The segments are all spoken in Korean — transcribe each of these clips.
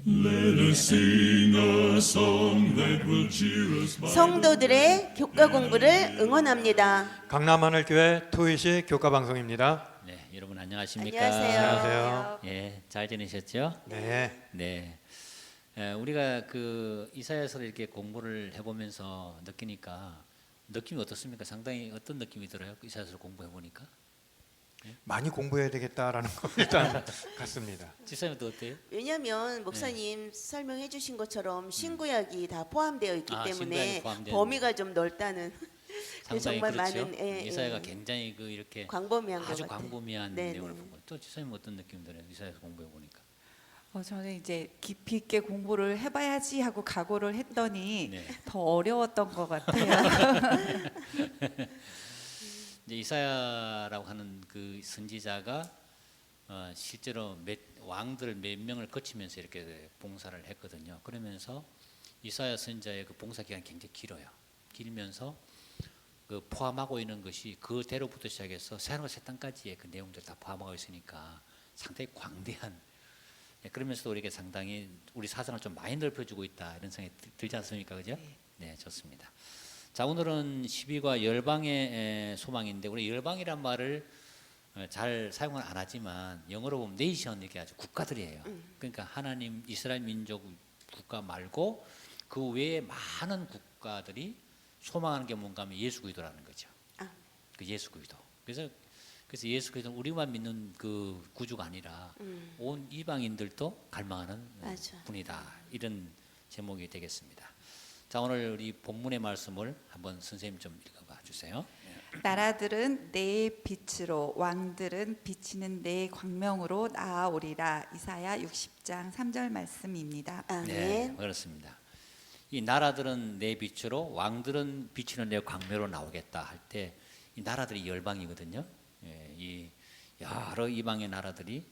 Let us sing a song that will cheer us by 성도들의 교과 공부를 응원합니다. 강남하늘교회 토의식 교과방송입니다. 네, 여러분 안녕하십니까? 안녕하세요. 안녕하세요. 예, 잘 지내셨죠? 네, 네. 우리가 그 이사야서를 이렇게 공부를 해보면서 느끼니까 느낌이 어떻습니까? 상당히 어떤 느낌이 들어요? 이사야서를 공부해 보니까. 많이 공부해야 되겠다라는 거 일단 같습니다. 지사님도 어때요? 왜냐하면 목사님 설명해 주신 것처럼 신구약이 다 포함되어 있기 아, 때문에 신구약이 포함되어 범위가 좀 넓다는 상당히 정말 그렇죠. 많은 이사야가 굉장히 그 이렇게 광범위한 아주 것 같아요. 광범위한 네, 내용을 네. 보고 또 지사님 어떤 느낌 들어요? 이사야서 공부해 보니까. 저는 이제 깊이 있게 공부를 해봐야지 하고 각오를 했더니 네. 더 어려웠던 것 같아요. 이제 이사야라고 하는 그 선지자가 실제로 왕들 몇 명을 거치면서 이렇게 봉사를 했거든요. 그러면서 이사야 선지자의 그 봉사 기간이 굉장히 길어요. 길면서 그 포함하고 있는 것이 그대로부터 시작해서 새하늘과 새 땅까지의 그 내용들 다 포함하고 있으니까 상당히 광대한. 그러면서도 우리에게 상당히 우리 사상을 좀 많이 넓혀주고 있다 이런 생각이 들지 않습니까, 그죠? 네, 좋습니다. 자, 오늘은 12과 열방의 소망인데 우리 열방이란 말을 잘 사용을 안 하지만 영어로 보면 네이션 이렇게 아주 국가들이에요. 그러니까 하나님 이스라엘 민족 국가 말고 그 외에 많은 국가들이 소망하는 게 뭔가 하면 예수 그리스도라는 거죠. 그 예수 그리스도. 그래서 예수 그리스도는 우리만 믿는 그 구주가 아니라 온 이방인들도 갈망하는 맞아. 분이다. 이런 제목이 되겠습니다. 자, 오늘 우리 본문의 말씀을 한번 선생님 좀 읽어봐 주세요. 나라들은 내 빛으로 왕들은 비치는 내 광명으로 나아오리라. 이사야 60장 3절 말씀입니다. 아멘. 네, 그렇습니다. 이 나라들은 내 빛으로 왕들은 비치는 내 광명으로 나오겠다 할 때 이 나라들이 열방이거든요. 예, 이 여러 이방의 나라들이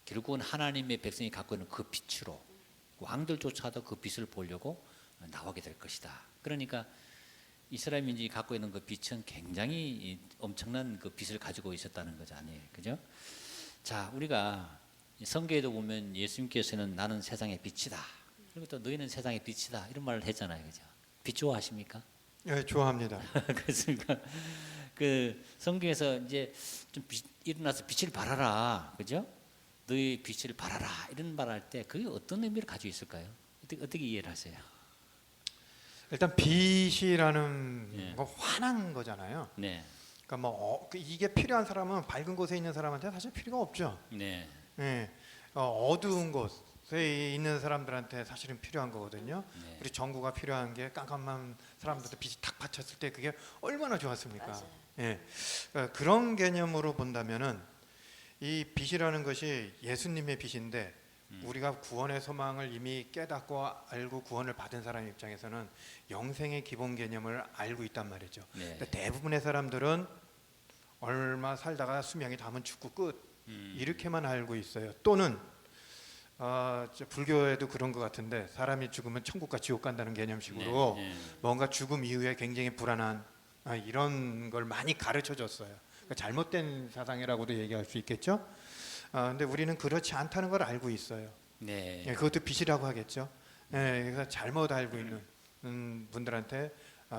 결국은 하나님의 백성이 갖고 있는 그 빛으로 왕들조차도 그 빛을 보려고 나오게 될 것이다. 그러니까 이스라엘 민족이 갖고 있는 그 빛은 굉장히 엄청난 그 빛을 가지고 있었다는 거죠, 아니에요, 그죠? 자, 우리가 성경에도 보면 예수님께서는 나는 세상의 빛이다. 그리고 또 너희는 세상의 빛이다 이런 말을 했잖아요, 그죠? 빛 좋아하십니까? 네, 좋아합니다. 그렇습니까? 그 성경에서 이제 좀 일어나서 빛을 발하라, 그죠? 너희 빛을 발하라 이런 말할 때 그게 어떤 의미를 가지고 있을까요? 어떻게 이해를 하세요? 일단 빛이라는 예. 거 환한 거잖아요. 네, 그러니까 뭐 이게 필요한 사람은 밝은 곳에 있는 사람한테 사실 필요가 없죠. 네, 예, 어두운 곳에 있는 사람들한테 사실은 필요한 거거든요. 네. 우리 전구가 필요한 게 깜깜한 사람들한테 빛이 탁 받쳤을 때 그게 얼마나 좋았습니까? 맞아요. 예, 그런 개념으로 본다면은 이 빛이라는 것이 예수님의 빛인데 우리가 구원의 소망을 이미 깨닫고 알고 구원을 받은 사람 입장에서는 영생의 기본 개념을 알고 있단 말이죠. 네. 근데 대부분의 사람들은 얼마 살다가 수명이 닿으면 죽고 끝 이렇게만 알고 있어요. 또는 불교에도 그런 것 같은데 사람이 죽으면 천국과 지옥 간다는 개념식으로 네, 네. 뭔가 죽음 이후에 굉장히 불안한 이런 걸 많이 가르쳐 줬어요. 그러니까 잘못된 사상이라고도 얘기할 수 있겠죠. 근데 우리는 그렇지 않다는 걸 알고 있어요. 네. 예, 그것도 빛이라고 하겠죠. 예, 그래서 잘못 알고 있는 분들한테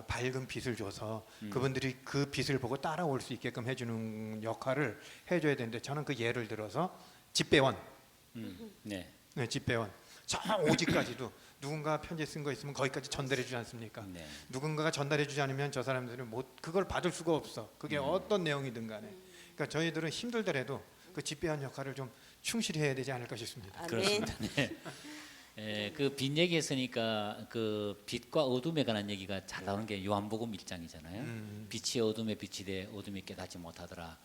밝은 빛을 줘서 그분들이 그 빛을 보고 따라올 수 있게끔 해주는 역할을 해줘야 되는데 저는 그 예를 들어서 집배원, 네, 네, 집배원 저 오지까지도 누군가 편지 쓴 거 있으면 거기까지 전달해 주지 않습니까? 네. 누군가가 전달해 주지 않으면 저 사람들은 그걸 받을 수가 없어. 그게 어떤 내용이든 간에. 그러니까 저희들은 힘들더라도 그 집배원 역할을 좀 충실히 해야 되지 않을까 싶습니다. 아멘. 그렇습니다. 네. 그 빛 얘기했으니까 그 빛과 어둠에 관한 얘기가 잘 나오는 게 요한복음 1장이잖아요. 빛이 어둠에 빛이 돼 어둠이 깨닫지 못하더라.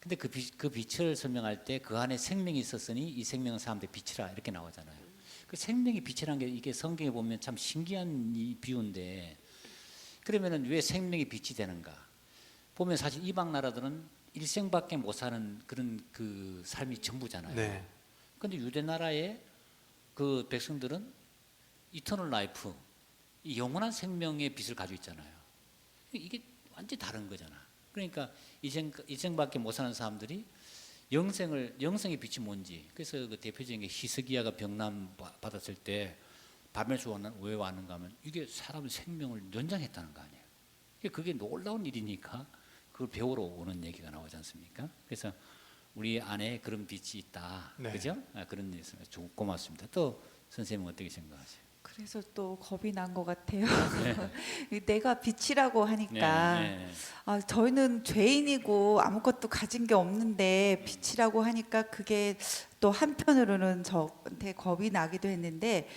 근데 그 빛을 설명할 때 그 안에 생명이 있었으니 이 생명은 사람들의 빛이라 이렇게 나오잖아요. 그 생명이 빛이라는 게 이게 성경에 보면 참 신기한 이 비유인데 그러면은 왜 생명이 빛이 되는가? 보면 사실 이방 나라들은 일생밖에 못 사는 그런 그 삶이 전부잖아요. 네. 근데 유대 나라의 그 백성들은 이터널 라이프, 이 영원한 생명의 빛을 가지고 있잖아요. 이게 완전히 다른 거잖아. 그러니까 이생밖에 못 사는 사람들이 영생의 빛이 뭔지. 그래서 그 대표적인 게 히스기야가 병난 받았을 때 바벨에서 왜 왔는가 하면 이게 사람 생명을 연장했다는 거 아니에요. 그게 놀라운 일이니까 그걸 배우러 오는 얘기가 나오지 않습니까? 그래서 우리 안에 그런 빛이 있다. 네. 그죠? 그런 일 있습니다. 좀 고맙습니다. 또 선생님은 어떻게 생각하세요? 그래서 또 겁이 난 것 같아요. 내가 빛이라고 하니까 네. 저희는 죄인이고 아무것도 가진 게 없는데 빛이라고 하니까 그게 또 한편으로는 저한테 겁이 나기도 했는데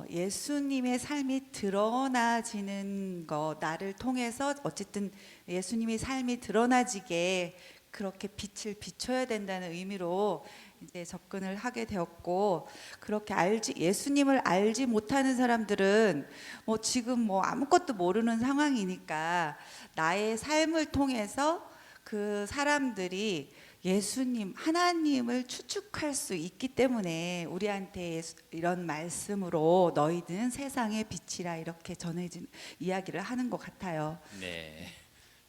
예수님의 삶이 드러나지는 거 나를 통해서 어쨌든 예수님의 삶이 드러나지게 그렇게 빛을 비춰야 된다는 의미로 이제 접근을 하게 되었고 그렇게 예수님을 알지 못하는 사람들은 뭐 지금 뭐 아무것도 모르는 상황이니까 나의 삶을 통해서 그 사람들이 예수님 하나님을 추측할 수 있기 때문에 우리한테 이런 말씀으로 너희는 세상의 빛이라 이렇게 전해진 이야기를 하는 것 같아요. 네.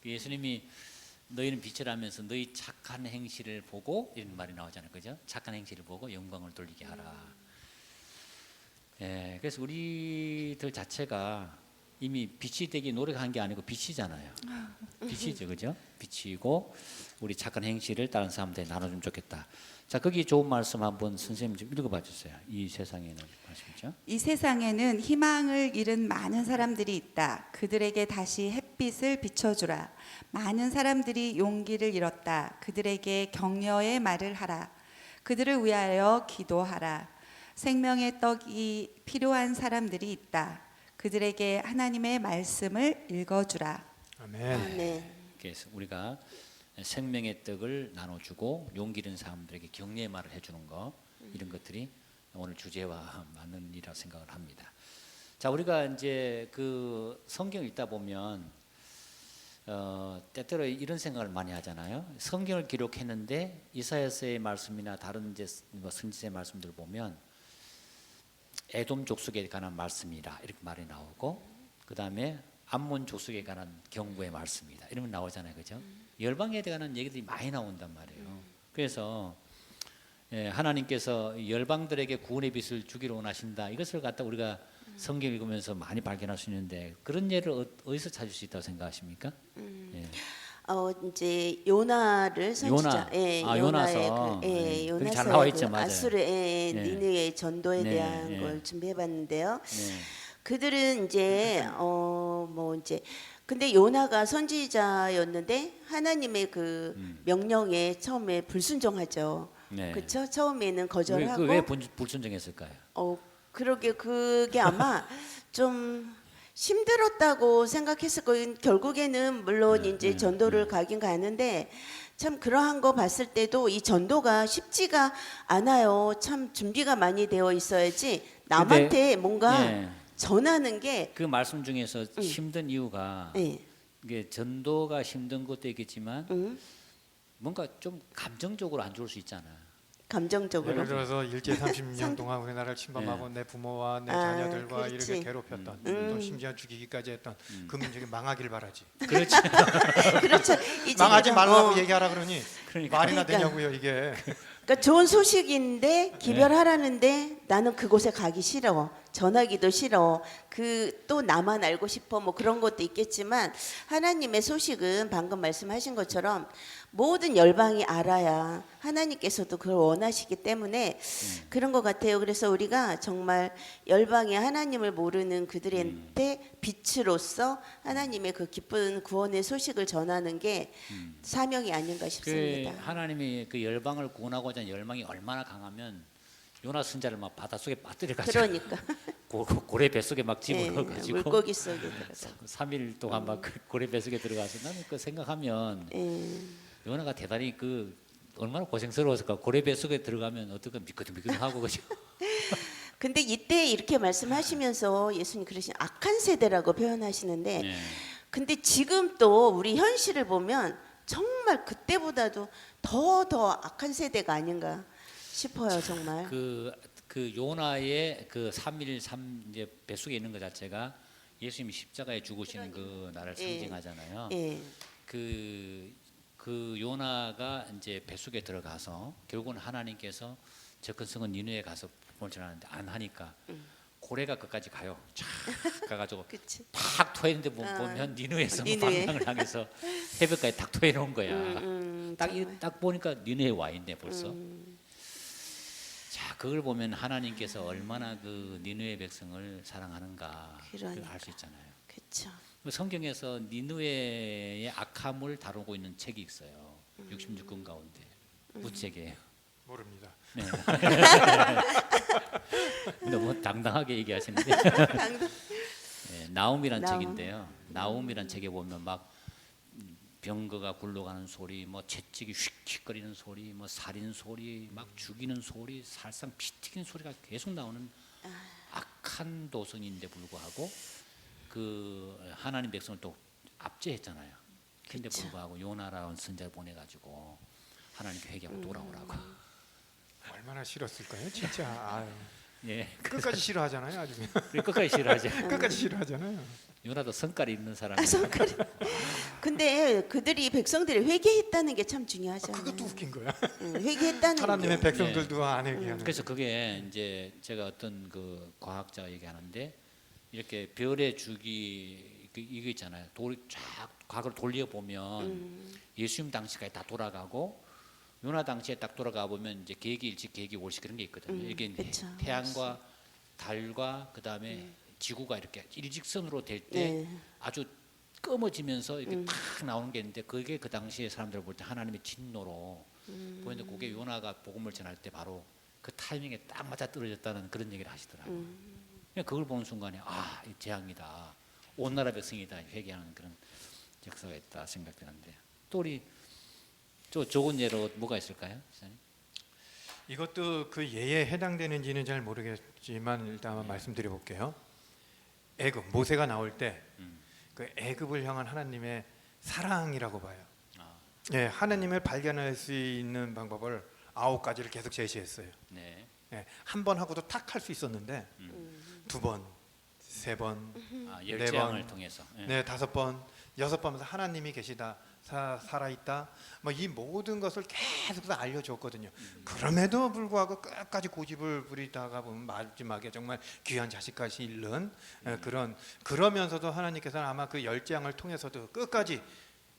예수님이 너희는 빛이라면서 너희 착한 행실을 보고 이런 말이 나오잖아요, 그죠? 착한 행실을 보고 영광을 돌리게 하라. 예, 그래서 우리들 자체가 이미 빛이 되기 노력한 게 아니고 빛이잖아요. 빛이죠, 그죠? 빛이고 우리 착한 행실을 다른 사람들에 나눠주면 좋겠다. 자, 거기 좋은 말씀 한번 선생님 좀 읽어봐 주세요. 이 세상에는 말씀이죠. 이 세상에는 희망을 잃은 많은 사람들이 있다. 그들에게 다시 햇빛을 비춰주라. 많은 사람들이 용기를 잃었다. 그들에게 격려의 말을 하라. 그들을 위하여 기도하라. 생명의 떡이 필요한 사람들이 있다. 그들에게 하나님의 말씀을 읽어주라. 아멘. 아멘. 그래서 우리가 생명의 떡을 나눠주고 용기 잃은 사람들에게 격려의 말을 해주는 거 이런 것들이 오늘 주제와 맞는 일이라고 생각을 합니다. 자, 우리가 이제 그 성경 읽다 보면 때때로 이런 생각을 많이 하잖아요. 성경을 기록했는데 이사야서의 말씀이나 다른 이제 선지자의 말씀들을 보면 에돔 족속에 관한 말씀이라 이렇게 말이 나오고 그 다음에 암몬 족속에 관한 경고의 말씀이다 이러면 나오잖아요, 그죠? 열방에 관한 얘기들이 많이 나온단 말이에요. 그래서 하나님께서 열방들에게 구원의 빛을 주기로 원하신다. 이것을 갖다 우리가 성경 읽으면서 많이 발견할 수 있는데 그런 예를 어디서 찾을 수 있다고 생각하십니까? 예. 이제 요나를 선지자, 요나서. 요나의 거기 잘 요나서의 나와 있죠, 그 맞아요. 아수르의 네. 니느웨의 전도에 네, 대한 네. 걸 준비해봤는데요. 네. 그들은 이제 뭐 이제 근데 요나가 선지자였는데 하나님의 그 명령에 처음에 불순종하죠. 네. 그렇죠? 처음에는 거절하고 왜 불순종했을까요? 그러게 그게 아마 좀 힘들었다고 생각했을 거예요. 결국에는 물론 이제 전도를 가긴 가는데 참 그러한 거 봤을 때도 이 전도가 쉽지가 않아요. 참 준비가 많이 되어 있어야지 남한테 뭔가 예. 전하는 게 그 말씀 중에서 힘든 이유가 예. 이게 전도가 힘든 것도 있겠지만 뭔가 좀 감정적으로 안 좋을 수 있잖아. 감정적으로 예를 들어서 일제 30년 동안 우리나라를 침범하고 내 부모와 내 자녀들과 그렇지. 이렇게 괴롭혔던 또 심지어 죽이기까지 했던 그 민족이 망하길 바라지. 그렇지. 그렇죠. 이제 망하지 이런, 말라고 얘기하라 그러니 그러니까. 말이나 그러니까. 되냐고요 이게. 그러니까 좋은 소식인데 기별하라는데 나는 그곳에 가기 싫어. 전하기도 싫어. 그 또 나만 알고 싶어. 뭐 그런 것도 있겠지만 하나님의 소식은 방금 말씀하신 것처럼 모든 열방이 알아야 하나님께서도 그걸 원하시기 때문에 그런 것 같아요. 그래서 우리가 정말 열방의 하나님을 모르는 그들한테 빛으로서 하나님의 그 기쁜 구원의 소식을 전하는 게 사명이 아닌가 그 싶습니다. 하나님이 그 열방을 구원하고자 하는 열망이 얼마나 강하면 요나 선자를 막 바닷속에 빠뜨려 가지고 그러니까 고래 뱃속에 막 예, 집어넣어 가지고 물고기 속에 들어서 3일 동안 막 그 고래 뱃속에 들어가서 나는 그 생각하면 요나가 대단히 그 얼마나 고생스러웠을까. 고래 뱃속에 들어가면 어떻게 미끄덩미끄덩하고 그죠. 근데 이때 이렇게 말씀하시면서 예수님 그러신 악한 세대라고 표현하시는데 네. 근데 지금 또 우리 현실을 보면 정말 그때보다도 더 악한 세대가 아닌가 싶어요, 정말. 그 요나의 그 3.13 이제 뱃속에 있는 것 자체가 예수님이 십자가에 죽으시는 그 날을 예. 상징하잖아요. 예. 그 그 요나가 이제 뱃속에 들어가서 결국은 하나님께서 접근성은 니느웨에 가서 복음을 전하는데 안 하니까 고래가 끝까지 가요. 쫙 가가지고 그치. 탁 토했는데 보면 니느웨에서 니느웨. 방향을 향해서 해변가에 딱 토해 놓은 거야. 정말. 딱 보니까 니느웨에 와 있네 벌써. 자, 그걸 보면 하나님께서 얼마나 그 니느웨 백성을 사랑하는가 그러니까. 알 수 있잖아요. 그렇죠. 성경에서 니느웨의 악함을 다루고 있는 책이 있어요. 66권 가운데 무슨 책이에요? 모릅니다. 네. 너무 당당하게 얘기하시는데 네, 나움이란 나움. 책인데요. 나움이란 책에 보면 막 병거가 굴러가는 소리, 뭐 채찍이 휙휙거리는 소리, 뭐 살인 소리, 막 죽이는 소리, 살상 피 튀기는 소리가 계속 나오는 악한 도성인데 불구하고 그 하나님 백성을 또 압제했잖아요. 근데 그쵸. 불구하고 요나라는 선자를 보내가지고 하나님께 회개하고 돌아오라고. 얼마나 싫었을까요, 진짜. 아유. 예, 끝까지 싫어하잖아요, 아주. 끝까지 싫어하죠. 끝까지 싫어하잖아요. 요나도 성깔이 있는 사람이에요. 성깔이. 근데 그들이 백성들이 회개했다는 게 참 중요하잖아요. 그것도 웃긴 거야. 회개했다는 하나님의 게. 백성들도 안 회개하는. 그래서 그게 이제 제가 어떤 그 과학자가 얘기하는데 이렇게 별의 주기 이거 있잖아요. 쫙 과거를 돌려 보면 예수님 당시까지 다 돌아가고 요나 당시에 딱 돌아가 보면 이제 계기일직, 계기월식 그런 게 있거든요. 이게 이제 그쵸. 태양과 달과 그 다음에 지구가 이렇게 일직선으로 될 때 네. 아주 검어지면서 이렇게 탁 나오는 게 있는데 그게 그 당시에 사람들 볼 때 하나님의 진노로 보이는데 그게 요나가 복음을 전할 때 바로 그 타이밍에 딱 맞아 떨어졌다는 그런 얘기를 하시더라고요. 그냥 그걸 보는 순간에 아, 이 재앙이다. 온 나라 백성이다. 회개하는 그런 역사가 있다 생각되는데 또 우리 좋은 예로 뭐가 있을까요? 시장님? 이것도 그 예에 해당되는지는 잘 모르겠지만 일단 한번 말씀드려 볼게요. 애굽 모세가 나올 때 그 애굽을 향한 하나님의 사랑이라고 봐요. 아, 예, 하나님을 발견할 수 있는 방법을 9가지를 계속 제시했어요. 네. 예, 한 번 하고도 탁 할 수 있었는데 2번, 3번, 아, 네 열재앙을 번, 통해서. 예. 네, 5번, 6번 하면서 하나님이 계시다, 살아있다, 뭐 이 모든 것을 계속 알려줬거든요. 그럼에도 불구하고 끝까지 고집을 부리다가 보면 마지막에 정말 귀한 자식까지 잃는 그러면서도 하나님께서는 아마 그 열재앙을 통해서도 끝까지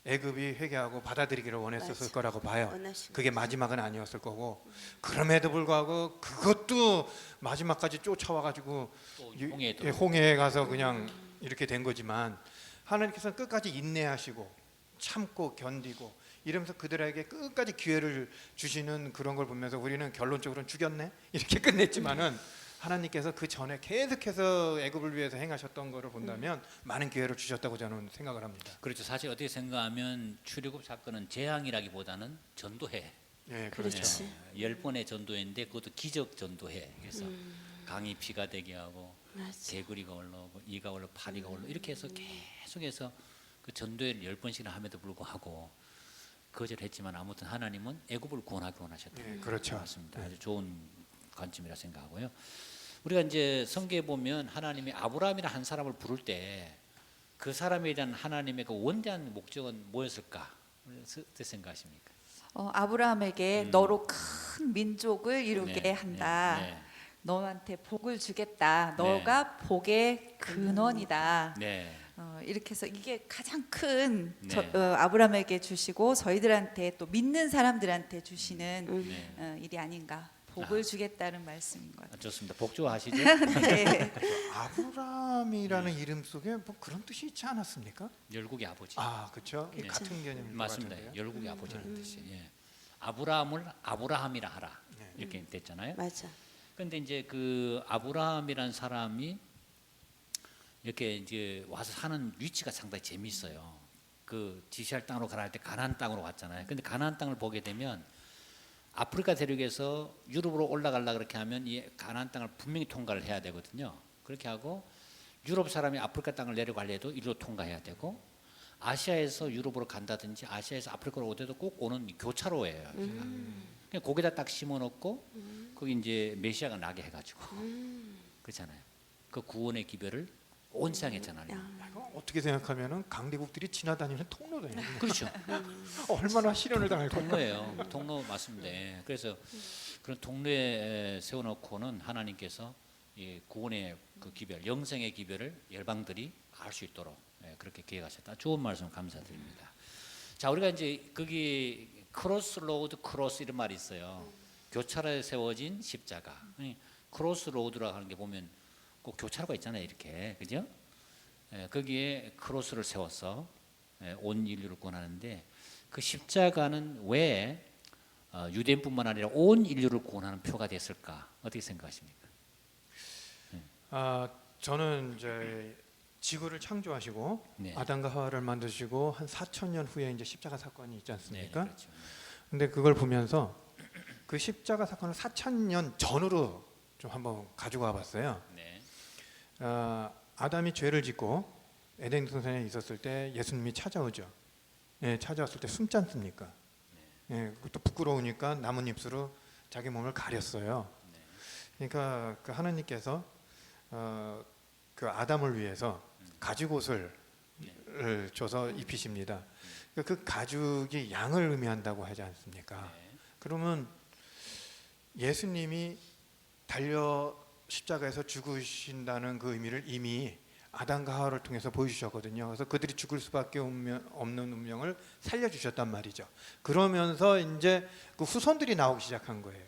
애굽이 회개하고 받아들이기를 원했었을 맞아. 거라고 봐요. 원하신 그게 마지막은 아니었을 거고 그럼에도 불구하고 그것도 마지막까지 쫓아와가지고 또 홍해에 홍해에 가서 그냥 이렇게 된 거지만 하나님께서는 끝까지 인내하시고 참고 견디고 이러면서 그들에게 끝까지 기회를 주시는 그런 걸 보면서 우리는 결론적으로는 죽였네 이렇게 끝냈지만은 하나님께서 그 전에 계속해서 애굽을 위해서 행하셨던 거를 본다면 많은 기회를 주셨다고 저는 생각을 합니다. 그렇죠. 사실 어떻게 생각하면 출애굽 사건은 재앙이라기보다는 전도해. 예, 그렇지. 그렇죠. 10번의 전도회인데 그것도 기적 전도회. 그래서 강이 피가 되게 하고 맞아. 개구리가 올라오고 이가 올라 파리가 올라 이렇게 해서 계속해서 그 전도회를 10번씩이나 함에도 불구하고 거절했지만 아무튼 하나님은 애굽을 구원하기 원하셨다. 예, 그렇죠. 맞습니다. 아주 좋은 관점이라 생각하고요. 우리가 이제 성경에 보면 하나님이 아브라함이라 한 사람을 부를 때 그 사람에 대한 하나님의 그 원대한 목적은 뭐였을까? 어떻게 생각하십니까? 아브라함에게 너로 큰 민족을 이루게 네, 한다. 네, 너한테 복을 주겠다. 너가 복의 근원이다. 네. 이렇게 해서 이게 가장 큰 네. 아브라함에게 주시고 저희들한테 또 믿는 사람들한테 주시는 네. 일이 아닌가. 복을 주겠다는 말씀인 것 같아요. 좋습니다. 복 좋아하시죠? 네. 아브라함이라는 이름 속에 뭐 그런 뜻이 있지 않았습니까? 열국의 아버지. 아, 그렇죠. 네. 같은 개념인 것 맞습니다. 같은데요. 열국의 아버지라는 뜻이. 예. 아브라함을 아브라함이라 하라. 이렇게 됐잖아요. 맞아. 그런데 이제 그 아브라함이라는 사람이 이렇게 이제 와서 사는 위치가 상당히 재미있어요. 그 지시할 땅으로 가라 할 때 가나안 땅으로 왔잖아요. 근데 가나안 땅을 보게 되면 아프리카 대륙에서 유럽으로 올라가려 그렇게 하면 이 가나안 땅을 분명히 통과를 해야 되거든요. 그렇게 하고 유럽 사람이 아프리카 땅을 내려가려 해도 이리로 통과해야 되고 아시아에서 유럽으로 간다든지 아시아에서 아프리카로 오더라도 꼭 오는 교차로예요. 그냥 거기다 딱 심어놓고 거기 이제 메시아가 나게 해가지고 그렇잖아요. 그 구원의 기별을 온 세상에 전하려. 이거 어떻게 생각하면은 강대국들이 지나다니는 통로다. 그렇죠. 얼마나 시련을 당할 거예요. 통로예요. 통로 맞습니다. 예. 그래서 그런 통로에 세워놓고는 하나님께서 이 구원의 그 기별, 영생의 기별을 열방들이 알 수 있도록 그렇게 계획하셨다. 좋은 말씀 감사드립니다. 자, 우리가 이제 거기 크로스 로드 크로스 이런 말이 있어요. 교차로에 세워진 십자가. 크로스 로드라고 하는 게 보면 꼭 교차로가 있잖아요. 이렇게 그죠? 거기에 크로스를 세워서 온 인류를 구원하는데 그 십자가는 왜 유대인뿐만 아니라 온 인류를 구원하는 표가 됐을까? 어떻게 생각하십니까? 저는 이제 지구를 창조하시고 네. 아담과 하와를 만드시고 한 4,000년 후에 이제 십자가 사건이 있지 않습니까? 네, 그렇죠. 근데 그걸 보면서 그 십자가 사건을 4,000년 전으로 좀 한번 가지고 와봤어요. 네. 아담이 죄를 짓고 에덴 동산에 있었을 때 예수님이 찾아오죠. 예, 찾아왔을 때 숨지 않습니까? 예, 그것도 부끄러우니까 나뭇잎으로 자기 몸을 가렸어요. 그러니까 그 하나님께서 그 아담을 위해서 가죽옷을 줘서 입히십니다. 그러니까 그 가죽이 양을 의미한다고 하지 않습니까? 그러면 예수님이 달려 십자가에서 죽으신다는 그 의미를 이미 아담과 하와를 통해서 보여주셨거든요. 그래서 그들이 죽을 수밖에 없는 운명을 살려주셨단 말이죠. 그러면서 이제 그 후손들이 나오기 시작한 거예요.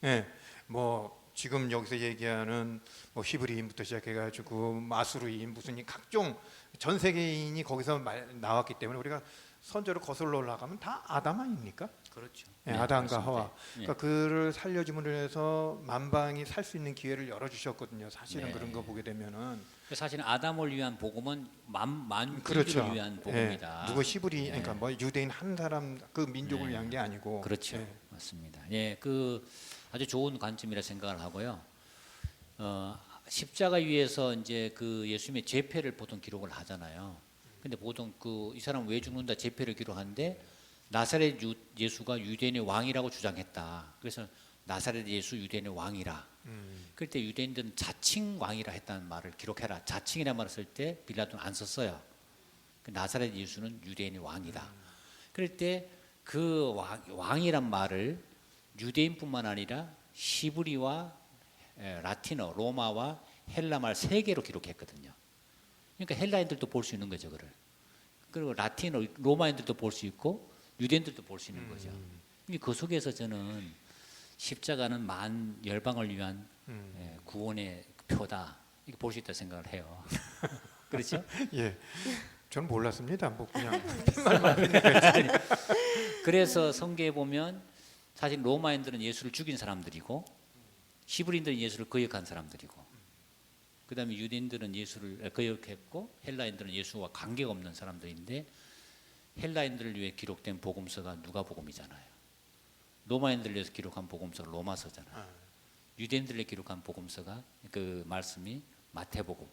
예, 뭐 지금 여기서 얘기하는 뭐 히브리인부터 시작해가지고 마수르인 무슨 각종 전 세계인이 거기서 나왔기 때문에 우리가 선조를 거슬러 올라가면 다 아담 아닙니까? 그렇죠. 네, 네, 아담과 맞습니다. 하와. 그러니까 그를 살려줌으로 해서 만방이 살 수 있는 기회를 열어주셨거든요. 사실은 네. 그런 거 보게 되면은 사실은 아담을 위한 복음은 만주를 그렇죠. 위한 복음이다. 예, 누구 히브리, 그러니까 뭐 유대인 한 사람 그 민족을 네. 위한 게 아니고. 그렇죠. 예. 맞습니다. 예, 그 아주 좋은 관점이라 생각을 하고요. 십자가 위에서 이제 그 예수님의 제패를 보통 기록을 하잖아요. 근데 보통 그 이 사람 왜 죽는다 제패를 기록하는데 나사렛 예수가 유대인의 왕이라고 주장했다. 그래서 나사렛 예수 유대인의 왕이라. 그럴 때 유대인들은 자칭 왕이라 했다는 말을 기록해라. 자칭이라는 말을 쓸 때 빌라도는 안 썼어요. 그 나사렛 예수는 유대인의 왕이다. 그럴 때 그 왕이란 말을 유대인뿐만 아니라 히브리와 라틴어, 로마와 헬라 말 세 개로 기록했거든요. 그러니까 헬라인들도 볼 수 있는 거죠, 그를. 그리고 라틴어, 로마인들도 볼 수 있고 유대인들도 볼 수 있는 거죠. 그 속에서 저는 십자가는 만 열방을 위한 구원의 표다 이렇게 볼 수 있다 생각을 해요. 그렇죠? 예, 저는 몰랐습니다. 뭐 그냥 그래서 성경에 보면 사실 로마인들은 예수를 죽인 사람들이고 히브리인들은 예수를 거역한 사람들이고 그다음에 유대인들은 예수를 거역했고 헬라인들은 예수와 관계가 없는 사람들인데 헬라인들을 위해 기록된 복음서가 누가복음이잖아요. 로마인들을 위해서 기록한 복음서가 로마서잖아요. 유대인들을 위해 기록한 복음서가 그 말씀이 마태복음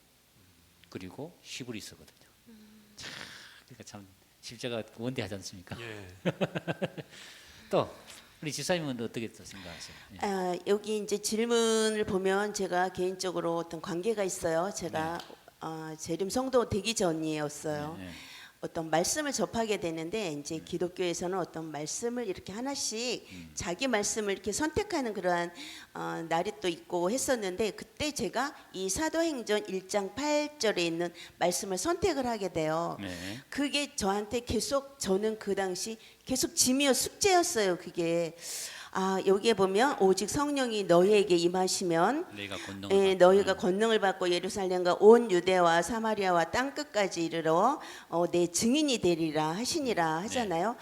그리고 히브리서거든요. 그러니까 참 십자가 원대하지 않습니까? 예. 또 우리 지사님은 어떻게 또 생각하세요? 예. 여기 이제 질문을 보면 제가 개인적으로 어떤 관계가 있어요. 제가 재림 성도 되기 전이었어요. 네, 네. 어떤 말씀을 접하게 되는데 이제 기독교에서는 어떤 말씀을 이렇게 하나씩 자기 말씀을 이렇게 선택하는 그러한 날이 또 있고 했었는데 그때 제가 이 사도행전 1장 8절에 있는 말씀을 선택을 하게 돼요. 네. 그게 저한테 계속 저는 그 당시 계속 짐이요 숙제였어요. 그게 여기에 보면 오직 성령이 너희에게 임하시면 너희가 권능을 예, 받고. 너희가 권능을 받고 예루살렘과 온 유대와 사마리아와 땅 끝까지 이르러 내 증인이 되리라 하시니라 하잖아요.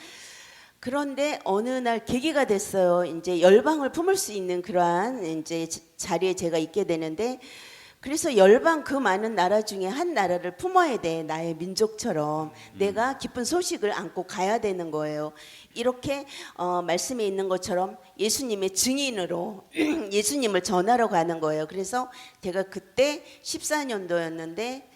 그런데 어느 날 계기가 됐어요. 이제 열방을 품을 수 있는 그러한 이제 자리에 제가 있게 되는데 그래서 열방 그 많은 나라 중에 한 나라를 품어야 돼. 나의 민족처럼 내가 기쁜 소식을 안고 가야 되는 거예요. 이렇게 말씀에 있는 것처럼 예수님의 증인으로 예수님을 전하러 가는 거예요. 그래서 제가 그때 14년도였는데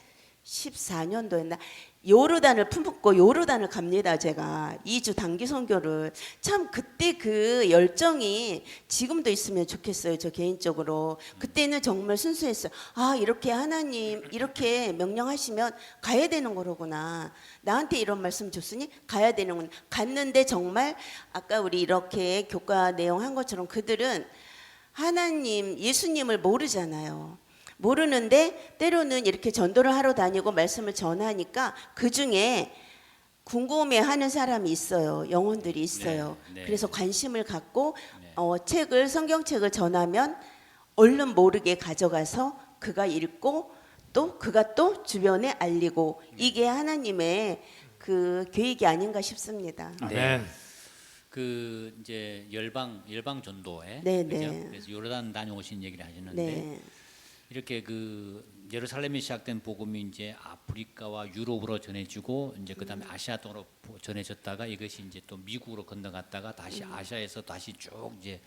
14년도였나 요르단을 품고 요르단을 갑니다. 제가 2주 단기 선교를 참 그때 그 열정이 지금도 있으면 좋겠어요. 저 개인적으로 그때는 정말 순수했어요. 아 이렇게 하나님 이렇게 명령하시면 가야 되는 거로구나. 나한테 이런 말씀 줬으니 가야 되는구나. 갔는데 정말 아까 우리 이렇게 교과 내용 한 것처럼 그들은 하나님 예수님을 모르잖아요. 모르는데 때로는 이렇게 전도를 하러 다니고 말씀을 전하니까 그 중에 궁금해하는 사람이 있어요. 영혼들이 있어요. 네, 네. 그래서 관심을 갖고 네. 성경책을 전하면 얼른 모르게 가져가서 그가 읽고 또 그가 또 주변에 알리고 이게 하나님의 그 계획이 아닌가 싶습니다. 아멘. 그 이제 열방 전도회, 네, 그죠? 네. 그래서 요르단 다녀오신 얘기를 하시는데 네. 이렇게 그 예루살렘에 시작된 복음이 이제 아프리카와 유럽으로 전해지고 이제 그다음에 아시아 쪽으로 전해졌다가 이것이 이제 또 미국으로 건너갔다가 다시 아시아에서 다시 쭉 이제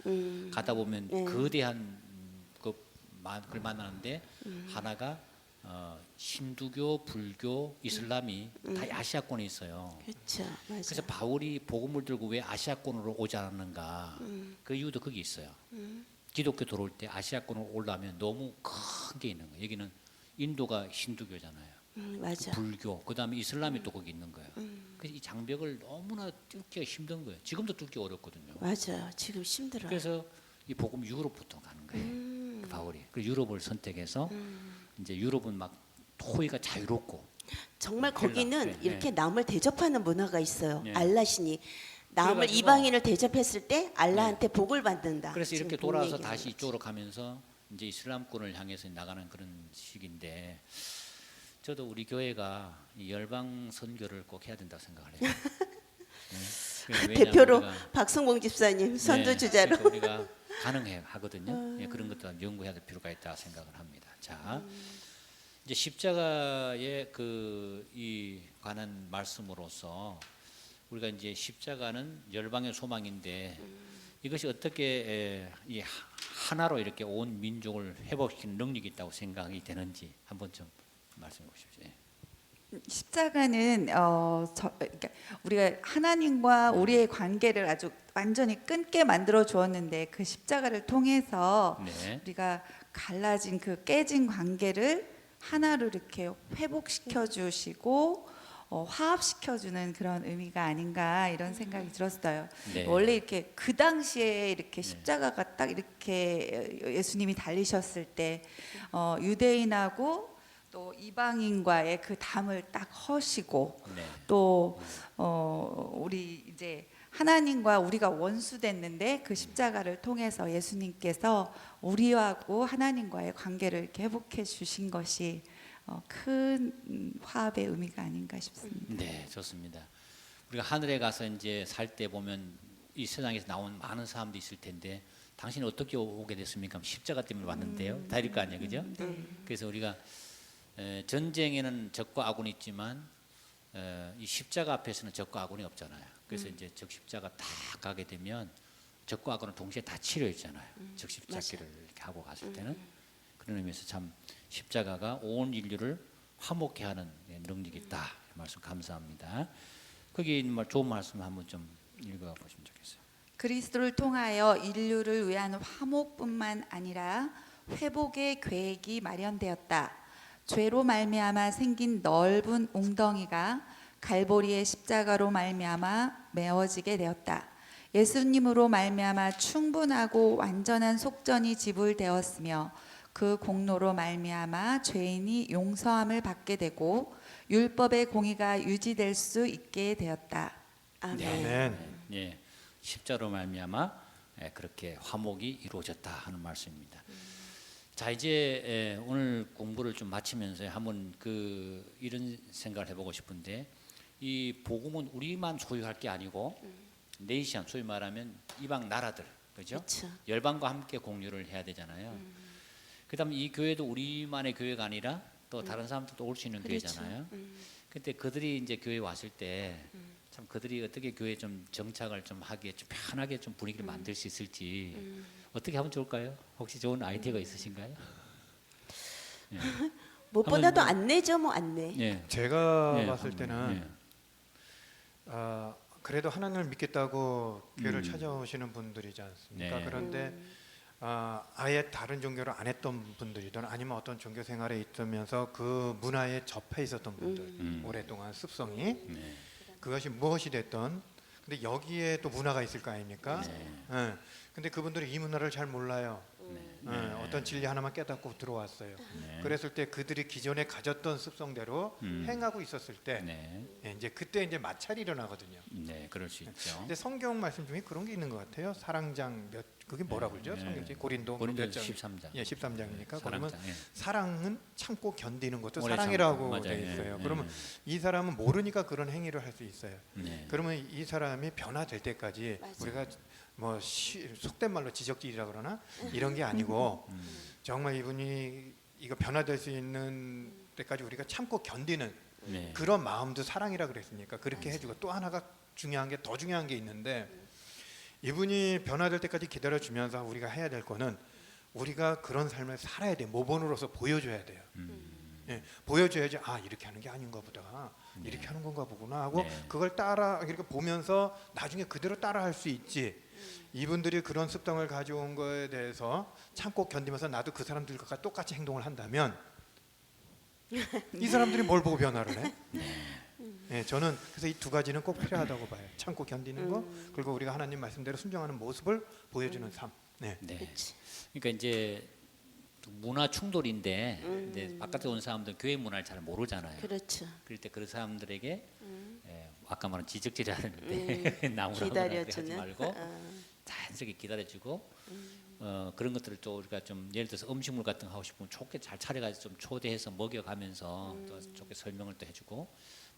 가다 보면 네. 거대한 그걸 만나는데 하나가 힌두교, 불교, 이슬람이 다 아시아권에 있어요. 그렇죠. 맞아요. 그래서 바울이 복음을 들고 왜 아시아권으로 오지 않았는가? 그 이유도 거기 있어요. 기독교 들어올 때 아시아권으로 올라오면 너무 큰 게 있는 거예요. 여기는 인도가 힌두교잖아요. 맞아. 불교, 그다음에 이슬람이 또 거기 있는 거예요. 그래서 이 장벽을 너무나 뚫기가 힘든 거예요. 지금도 뚫기 어렵거든요. 맞아요. 지금 힘들어요. 그래서 이 복음 유럽부터 가는 거예요. 그 바울이. 그 유럽을 선택해서 이제 유럽은 막 토의가 자유롭고 정말 헬라, 거기는 네, 이렇게 네. 남을 대접하는 문화가 있어요. 네. 알라신이 남을 그래가지고 이방인을 대접했을 때 알라한테 복을 받는다. 그래서 지금 이렇게 본 돌아서 얘기하는 다시 거지. 이쪽으로 가면서 이제 이슬람권을 향해서 나가는 그런 시기인데 저도 우리 교회가 이 열방 선교를 꼭 해야 된다고 생각을 해요. 네. 왜냐하면 대표로 우리가- 박승봉 집사님 선두 네, 주자로. 그러니까 우리가 가능해 하거든요. 예, 그런 것도 연구해야 될 필요가 있다 생각을 합니다. 자, 이제 십자가의 이 관한 말씀으로서 우리가 이제 십자가는 열방의 소망인데 이것이 어떻게 이 하나로 이렇게 온 민족을 회복시키는 능력이 있다고 생각이 되는지 한번 좀 말씀해 보십시오. 예. 십자가는 그러니까 우리가 하나님과 우리의 관계를 아주 완전히 끊게 만들어 주었는데 그 십자가를 통해서 네. 우리가 갈라진 그 깨진 관계를 하나로 이렇게 회복시켜 주시고 화합시켜 주는 그런 의미가 아닌가 이런 생각이 들었어요. 네. 원래 이렇게 그 당시에 이렇게 십자가가 딱 이렇게 예수님이 달리셨을 때 유대인하고 또 이방인과의 그 담을 딱 허시고 네. 또 우리 이제 하나님과 우리가 원수 됐는데 그 십자가를 통해서 예수님께서 우리하고 하나님과의 관계를 이렇게 회복해 주신 것이 큰 화합의 의미가 아닌가 싶습니다. 네, 좋습니다. 우리가 하늘에 가서 이제 살 때 보면 이 세상에서 나온 많은 사람도 있을 텐데 당신이 어떻게 오게 됐습니까? 십자가 때문에 왔는데요. 다 이럴 거 아니에요, 그죠? 그래서 우리가 전쟁에는 적과 아군이 있지만 이 십자가 앞에서는 적과 아군이 없잖아요. 그래서 이제 적 십자가 다 가게 되면 적과 아군은 동시에 다 치료했잖아요. 적 십자기를 이렇게 하고 갔을 때는 그런 의미에서 참 십자가가 온 인류를 화목케 하는 능력이 있다. 말씀 감사합니다. 거기 있는 좋은 말씀 한번 좀 읽어 보시면 좋겠어요. 그리스도를 통하여 인류를 위한 화목뿐만 아니라 회복의 계획이 마련되었다. 죄로 말미암아 생긴 넓은 웅덩이가 갈보리의 십자가로 말미암아 메워지게 되었다. 예수님으로 말미암아 충분하고 완전한 속전이 지불되었으며 그 공로로 말미암아 죄인이 용서함을 받게 되고 율법의 공의가 유지될 수 있게 되었다. 아멘. 아멘. 예, 십자로 말미암아 그렇게 화목이 이루어졌다 하는 말씀입니다. 자 이제 오늘 공부를 좀 마치면서 한번 이런 생각을 해보고 싶은데 이 복음은 우리만 소유할 게 아니고 네이션 소위 말하면 이방 나라들 그죠? 그렇죠. 열방과 함께 공유를 해야 되잖아요. 그다음 이 교회도 우리만의 교회가 아니라 또 다른 사람들도 올 수 있는 그렇죠. 교회잖아요. 근데 그들이 이제 교회 왔을 때 참 그들이 어떻게 교회 좀 정착을 좀 하기에 좀 편하게 좀 분위기를 만들 수 있을지 어떻게 하면 좋을까요? 혹시 좋은 아이디어가 있으신가요? 예. 무엇보다도 한번 안내죠, 뭐 안내. 예. 제가 예, 봤을 한번, 때는 그래도 하나님을 믿겠다고 교회를 음. 찾아오시는 분들이지 않습니까? 네. 그런데 아예 다른 종교를 안 했던 분들이든 아니면 어떤 종교 생활에 있으면서 그 문화에 접해 있었던 분들 오랫동안 습성이 네. 그것이 무엇이 됐던 근데 여기에 또 문화가 있을 거 아닙니까? 네. 예. 근데 그분들이 이 문화를 잘 몰라요. 네. 어떤 진리 하나만 깨닫고 들어왔어요. 네. 그랬을 때 그들이 기존에 가졌던 습성대로 행하고 있었을 때 네. 이제 그때 이제 마찰이 일어나거든요. 네, 그럴 수 있죠. 근데 성경 말씀 중에 그런 게 있는 것 같아요. 사랑장 몇 그게 뭐라 그러죠? 네. 성경지 고린도 고린도 몇 장? 13장. 예, 13장이니까 그러면 사랑장, 예. 사랑은 참고 견디는 것도 오래 사랑이라고 참고, 돼 맞아요. 있어요. 예, 그러면 예. 이 사람은 모르니까 그런 행위를 할 수 있어요. 네. 그러면 이 사람이 변화될 때까지 맞아요. 우리가 뭐 속된 말로 지적질이라 그러나 이런 게 아니고 정말 이분이 이거 변화될 수 있는 때까지 우리가 참고 견디는 네. 그런 마음도 사랑이라 그랬으니까 그렇게 해주고 또 하나가 중요한 게 더 중요한 게 있는데 이분이 변화될 때까지 기다려주면서 우리가 해야 될 거는 우리가 그런 삶을 살아야 돼 모본으로서 보여줘야 돼요. 예, 보여줘야지 아 이렇게 하는 게 아닌가 보다 이렇게 하는 건가 보구나 하고 네. 그걸 따라 이렇게 보면서 나중에 그대로 따라 할 수 있지. 이분들이 그런 습성을 가져온 거에 대해서 참고 견디면서 나도 그 사람들과 똑같이 행동을 한다면 이 사람들이 뭘 보고 변화를 해? 예, 저는 그래서 이 두 가지는 꼭 필요하다고 봐요. 참고 견디는 거 그리고 우리가 하나님 말씀대로 순종하는 모습을 보여주는 삶. 네. 네. 그치. 그러니까 이제 문화 충돌인데 이제 바깥에 온 사람들은 교회 문화를 잘 모르잖아요. 그렇죠. 그럴 때 그런 사람들에게 아까 말한 지적질하는데 나무라거나 하지 기다려주는. 말고 자연스럽게 기다려주고 그런 것들을 또 우리가 좀 예를 들어서 음식물 같은 거 하고 싶으면 좋게 잘 차려가지고 좀 초대해서 먹여가면서 또 좋게 설명을 또 해주고 뭐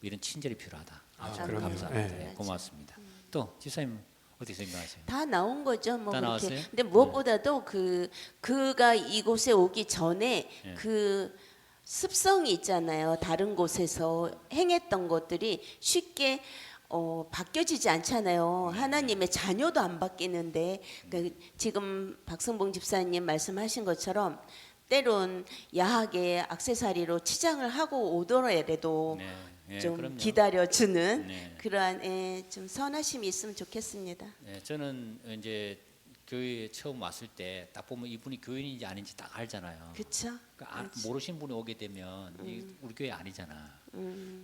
이런 친절이 필요하다. 아주 그럼요. 감사합니다. 네. 네, 고맙습니다. 또 지사님 어떻게 생각하세요? 다 나온 거죠. 뭐 다 그렇게. 나왔어요? 근데 무엇보다도 그가 이곳에 오기 전에 예. 그 습성이 있잖아요. 다른 곳에서 행했던 것들이 쉽게 바뀌어지지 않잖아요. 하나님의 자녀도 안 바뀌는데 그러니까 지금 박성봉 집사님 말씀하신 것처럼 때론 야하게 액세서리로 치장을 하고 오더라도 네, 네, 좀 그럼요. 기다려주는 네. 그러한 좀 선하심이 있으면 좋겠습니다. 네, 저는 이제 교회에 처음 왔을 때 딱 보면 이분이 교인인지 아닌지 딱 알잖아요. 그렇죠? 그러니까 모르신 분이 오게 되면 우리 교회 아니잖아.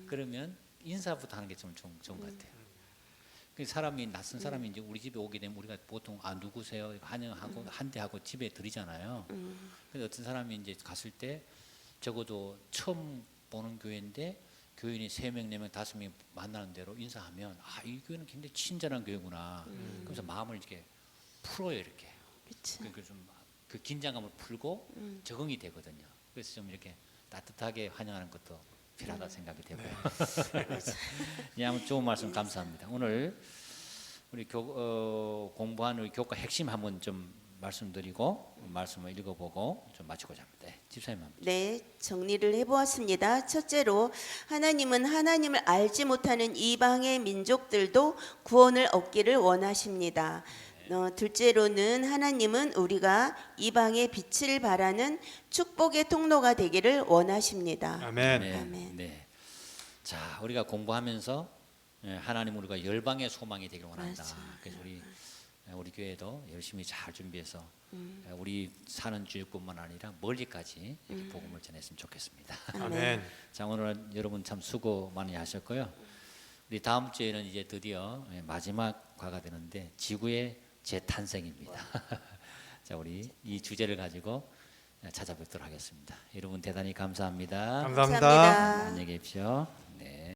그러면 인사부터 하는 게 좀 좋은 것 같아요. 그 사람이 낯선 사람이 이제 우리 집에 오게 되면 우리가 보통 누구세요? 환영하고 한대하고 집에 드리잖아요. 근데 어떤 사람이 이제 갔을 때 적어도 처음 보는 교회인데 교인이 3명, 4명, 5명 만나는 대로 인사하면 이 교회는 굉장히 친절한 교회구나. 그래서 마음을 이렇게 풀어요 이렇게. 그렇지. 그러니까 좀 그 긴장감을 풀고 적응이 되거든요. 그래서 좀 이렇게 따뜻하게 환영하는 것도 필요하다 생각이 되고요. 예, 아무튼 좋은 말씀 감사합니다. 오늘 우리 공부한 우리 교과 핵심 한번 좀 말씀드리고 말씀을 읽어보고 좀 마치고자 합니다. 네, 집사님 한번. 네, 정리를 해보았습니다. 첫째로 하나님은 하나님을 알지 못하는 이방의 민족들도 구원을 얻기를 원하십니다. 둘째로는 하나님은 우리가 이방의 빛을 발하는 축복의 통로가 되기를 원하십니다. 아멘. 네, 아멘. 네. 자, 우리가 공부하면서 하나님 우리가 열방의 소망이 되기를 원한다. 맞아요. 그래서 우리 교회도 열심히 잘 준비해서 우리 사는 지역뿐만 아니라 멀리까지 이렇게 복음을 전했으면 좋겠습니다. 아멘. 자, 오늘 여러분 참 수고 많이 하셨고요. 우리 다음 주에는 이제 드디어 마지막 과가 되는데 지구의 재탄생입니다. 자, 우리 이 주제를 가지고 찾아뵙도록 하겠습니다. 여러분 대단히 감사합니다. 감사합니다. 감사합니다. 안녕히 계십시오. 네.